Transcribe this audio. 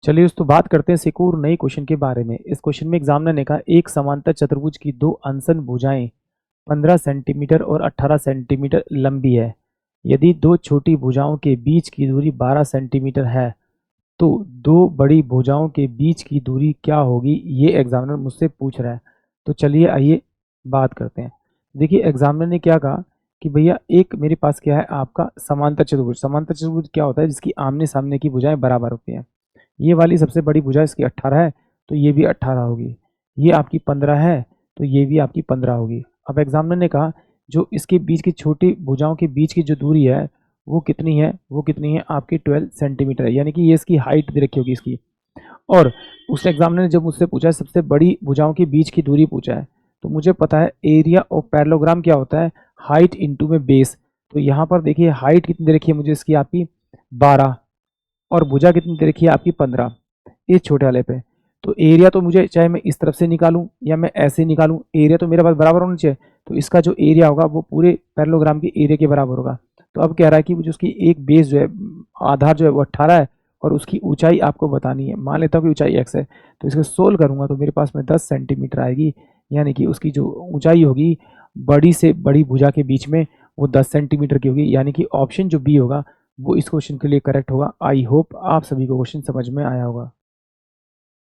चलिए दोस्तों बात करते हैं एक और नए क्वेश्चन के बारे में। इस क्वेश्चन में एग्जामिनर ने कहा एक समांतर चतुर्भुज की दो अंशन भुजाएं 15 सेंटीमीटर और 18 सेंटीमीटर लंबी है। यदि दो छोटी भुजाओं के बीच की दूरी 12 सेंटीमीटर है तो दो बड़ी भुजाओं के बीच की दूरी क्या होगी, ये एग्जामिनर मुझसे पूछ रहा है। तो चलिए आइए बात करते हैं। देखिए एग्जामिनर ने क्या कहा कि भैया एक मेरे पास क्या है आपका समांतर चतुर्भुज। समांतर चतुर्भुज क्या होता है, जिसकी आमने सामने की भुजाएं बराबर होती हैं। ये वाली सबसे बड़ी भुजा इसकी 18 है तो ये भी 18 होगी। ये आपकी 15 है तो ये भी आपकी 15 होगी। अब एग्जामिनर ने कहा जो इसके बीच की छोटी भुजाओं के बीच की जो दूरी है वो कितनी है, वो कितनी है आपकी 12 सेंटीमीटर है, यानी कि ये इसकी हाइट दे रखी होगी इसकी। और उस एग्जामिनर ने जब मुझसे पूछा है सबसे बड़ी भुजाओं के बीच की दूरी पूछा है, तो मुझे पता है एरिया ऑफ पैरेललोग्राम क्या होता है, हाइट इंटू में बेस। तो यहाँ पर देखिए हाइट कितनी दे रखी है मुझे इसकी आपकी 12 और भुजा कितनी दे रखी है आपकी 15 इस छोटे वाले पे। तो एरिया तो मुझे चाहे मैं इस तरफ से निकालूं या मैं ऐसे निकालूं, एरिया तो मेरे पास बराबर होना चाहिए। तो इसका जो एरिया होगा वो पूरे पैरेललोग्राम के एरिया के बराबर होगा। तो अब कह रहा है कि जो उसकी एक बेस जो है, आधार जो है वो 18 है और उसकी ऊंचाई आपको बतानी है। मान लेता हूँ कि ऊंचाई x है, तो इसको सोल्व करूंगा तो मेरे पास में 10 सेंटीमीटर आएगी। यानी कि उसकी जो ऊंचाई होगी बड़ी से बड़ी भुजा के बीच में वो 10 सेंटीमीटर की होगी। यानी कि ऑप्शन जो बी होगा वो इस क्वेश्चन के लिए करेक्ट होगा। आई होप आप सभी को क्वेश्चन समझ में आया होगा।